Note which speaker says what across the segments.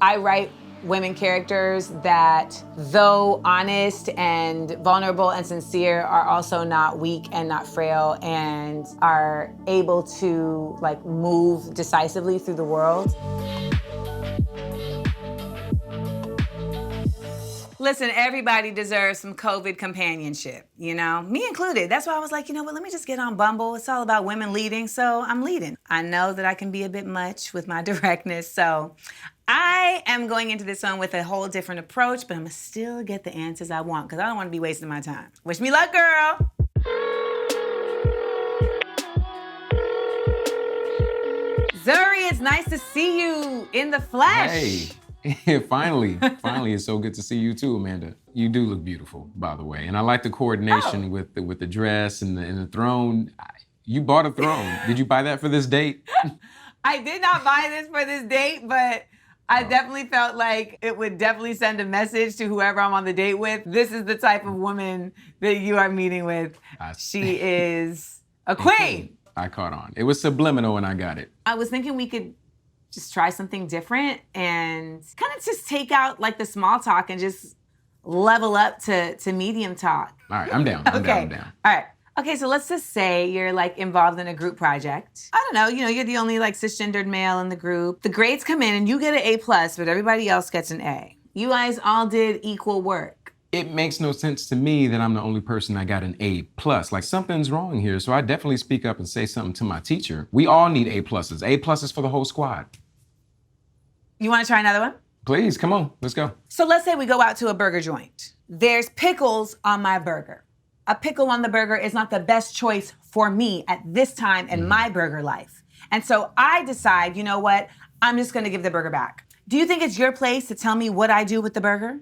Speaker 1: I write women characters that, though honest and vulnerable and sincere, are also not weak and not frail and are able to like move decisively through the world. Listen, everybody deserves some COVID companionship, you know? Me included. That's why I was like, you know what, let me just get on Bumble. It's all about women leading, so I'm leading. I know that I can be a bit much with my directness, so I am going into this one with a whole different approach, but I'm gonna still get the answers I want, because I don't wanna be wasting my time. Wish me luck, girl. Zuri, it's nice to see you in the flesh.
Speaker 2: Hey. Finally, it's so good to see you too, Amanda. You do look beautiful, by the way. And I like the coordination with the dress and the throne. You bought a throne. Did you buy that for this date?
Speaker 1: I did not buy this for this date, but I definitely felt like it would definitely send a message to whoever I'm on the date with. This is the type of woman that you are meeting with. She is a queen.
Speaker 2: I caught on. It was subliminal and I got it.
Speaker 1: I was thinking we could just try something different and kind of just take out like the small talk and just level up to medium talk.
Speaker 2: All right, I'm down. I'm down.
Speaker 1: All right. Okay, so let's just say you're like involved in a group project. I don't know, you're the only like cisgendered male in the group. The grades come in and you get an A+, but everybody else gets an A. You guys all did equal work.
Speaker 2: It makes no sense to me that I'm the only person that got an A+. Like something's wrong here, so I definitely speak up and say something to my teacher. We all need A+. A+ for the whole squad.
Speaker 1: You want to try another one?
Speaker 2: Please, come on, let's go.
Speaker 1: So let's say we go out to a burger joint. There's pickles on my burger. A pickle on the burger is not the best choice for me at this time in my burger life. And so I decide, you know what? I'm just gonna give the burger back. Do you think it's your place to tell me what I do with the burger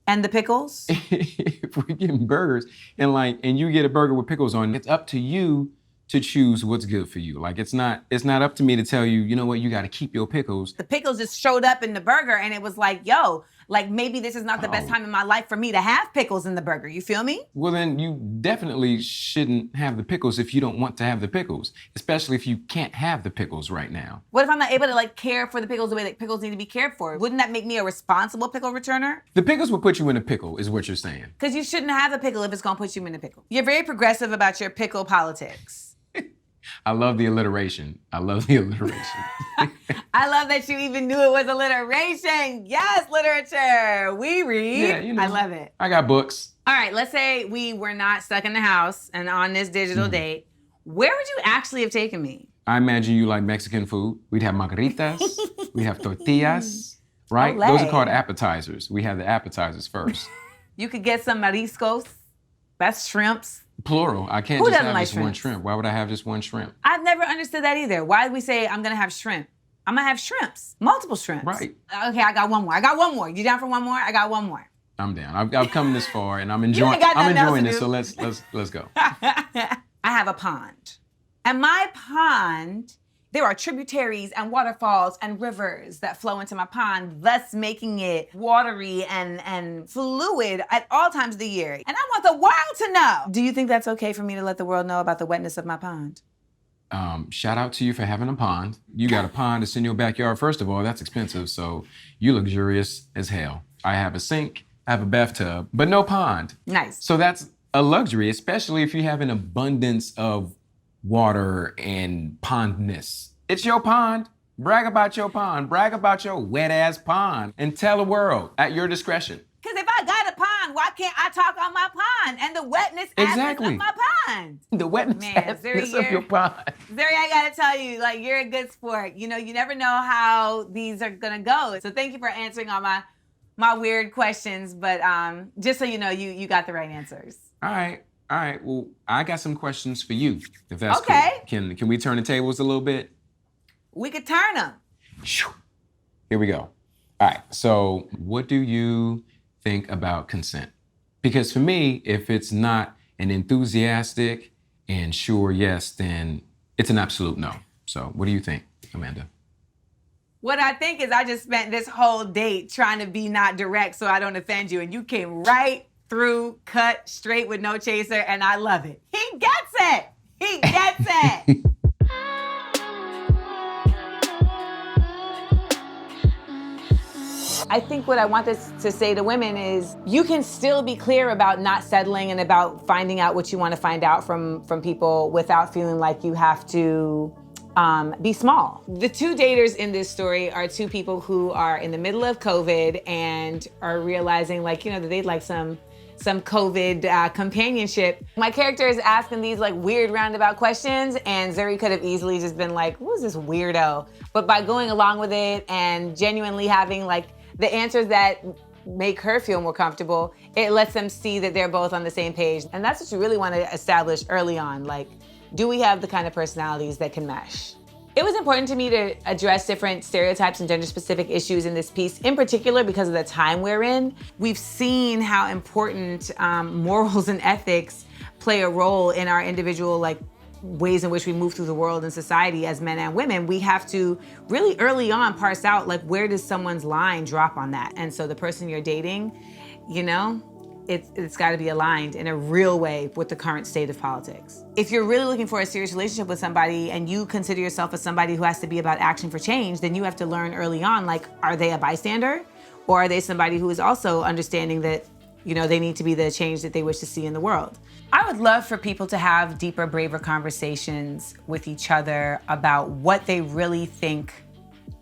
Speaker 1: and the pickles?
Speaker 2: If we're getting burgers and you get a burger with pickles on, it's up to you to choose what's good for you. Like it's not up to me to tell you, you know what, you gotta keep your pickles.
Speaker 1: The pickles just showed up in the burger and it was like, yo, like maybe this is not the best time in my life for me to have pickles in the burger, you feel me?
Speaker 2: Well then you definitely shouldn't have the pickles if you don't want to have the pickles, especially if you can't have the pickles right now.
Speaker 1: What if I'm not able to like care for the pickles the way that pickles need to be cared for? Wouldn't that make me a responsible pickle returner?
Speaker 2: The pickles will put you in a pickle is what you're saying.
Speaker 1: Because you shouldn't have a pickle if it's gonna put you in a pickle. You're very progressive about your pickle politics.
Speaker 2: I love the alliteration. I love the alliteration.
Speaker 1: I love that you even knew it was alliteration. Yes, literature. We read.
Speaker 2: Yeah,
Speaker 1: I love it.
Speaker 2: I got books.
Speaker 1: All right, let's say we were not stuck in the house and on this digital date. Where would you actually have taken me?
Speaker 2: I imagine you like Mexican food. We'd have margaritas. We'd have tortillas, right?
Speaker 1: Olé.
Speaker 2: Those are called appetizers. We have the appetizers first.
Speaker 1: You could get some mariscos. That's shrimps.
Speaker 2: Plural. I can't
Speaker 1: Who
Speaker 2: just
Speaker 1: doesn't
Speaker 2: have
Speaker 1: like
Speaker 2: just one
Speaker 1: shrimps?
Speaker 2: shrimp. Why would I have just one shrimp?
Speaker 1: I've never understood that either. Why did we say I'm gonna have shrimp? I'm gonna have shrimps, multiple shrimps.
Speaker 2: Right.
Speaker 1: Okay, I got one more. You down for one more? I got one more.
Speaker 2: I'm down. I've come this far and I'm
Speaker 1: ain't
Speaker 2: enjoying.
Speaker 1: got
Speaker 2: I'm
Speaker 1: nothing else
Speaker 2: enjoying
Speaker 1: to
Speaker 2: this.
Speaker 1: do.
Speaker 2: So let's go.
Speaker 1: I have a pond. And my pond, there are tributaries and waterfalls and rivers that flow into my pond, thus making it watery and fluid at all times of the year. And I want the world to know. Do you think that's okay for me to let the world know about the wetness of my pond?
Speaker 2: Shout out to you for having a pond. You got a pond that's in your backyard. First of all, that's expensive, so you luxurious as hell. I have a sink, I have a bathtub, but no pond.
Speaker 1: Nice.
Speaker 2: So that's a luxury, especially if you have an abundance of water and pondness. It's your pond. Brag about your pond. Brag about your wet ass pond and tell the world at your discretion.
Speaker 1: Because if I got a pond, why can't I talk on my pond and the wetness aspect of my pond?
Speaker 2: The wetness aspect of your pond.
Speaker 1: Zuri, I gotta tell you, like, you're a good sport. You know, you never know how these are gonna go. So thank you for answering all my weird questions, but just so you know, you got the right answers.
Speaker 2: All right. Well, I got some questions for you, if that's
Speaker 1: okay.
Speaker 2: Cool. Can we turn the tables a little bit?
Speaker 1: We could turn them.
Speaker 2: Here we go. All right, so what do you think about consent? Because for me, if it's not an enthusiastic and sure yes, then it's an absolute no. So what do you think, Amanda?
Speaker 1: What I think is I just spent this whole date trying to be not direct so I don't offend you, and you came right through, cut straight with no chaser, and I love it. He gets it. He gets it. I think what I want this to say to women is you can still be clear about not settling and about finding out what you want to find out from people without feeling like you have to be small. The two daters in this story are two people who are in the middle of COVID and are realizing that they'd like some COVID companionship. My character is asking these weird roundabout questions, and Zuri could have easily just been like, who's this weirdo? But by going along with it and genuinely having the answers that make her feel more comfortable, it lets them see that they're both on the same page. And that's what you really want to establish early on. Do we have the kind of personalities that can mesh? It was important to me to address different stereotypes and gender-specific issues in this piece, in particular because of the time we're in. We've seen how important morals and ethics play a role in our individual ways in which we move through the world and society as men and women. We have to really early on parse out where does someone's line drop on that? And so the person you're dating, it's got to be aligned in a real way with the current state of politics. If you're really looking for a serious relationship with somebody and you consider yourself as somebody who has to be about action for change, then you have to learn early on, are they a bystander? Or are they somebody who is also understanding that, they need to be the change that they wish to see in the world? I would love for people to have deeper, braver conversations with each other about what they really think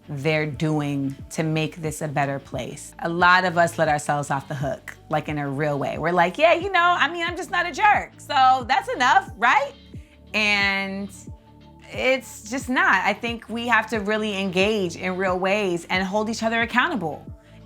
Speaker 1: they're doing to make this a better place. A lot of us let ourselves off the hook, in a real way. We're like, yeah, I'm just not a jerk. So that's enough, right? And it's just not. I think we have to really engage in real ways and hold each other accountable.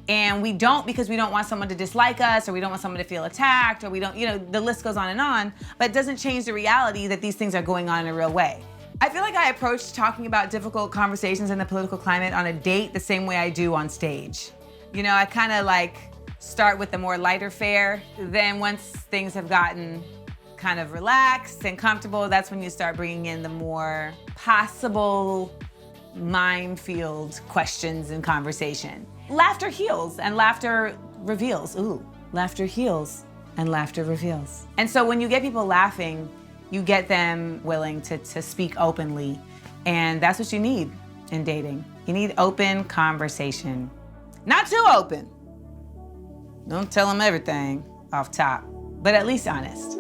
Speaker 1: And we don't because we don't want someone to dislike us or we don't want someone to feel attacked or we don't, the list goes on, but it doesn't change the reality that these things are going on in a real way. I feel like I approach talking about difficult conversations in the political climate on a date the same way I do on stage. I kind of start with the more lighter fare. Then once things have gotten kind of relaxed and comfortable, that's when you start bringing in the more possible minefield questions and conversation. Laughter heals and laughter reveals. Ooh, laughter heals and laughter reveals. And so when you get people laughing, you get them willing to speak openly. And that's what you need in dating. You need open conversation. Not too open. Don't tell them everything off top, but at least honest.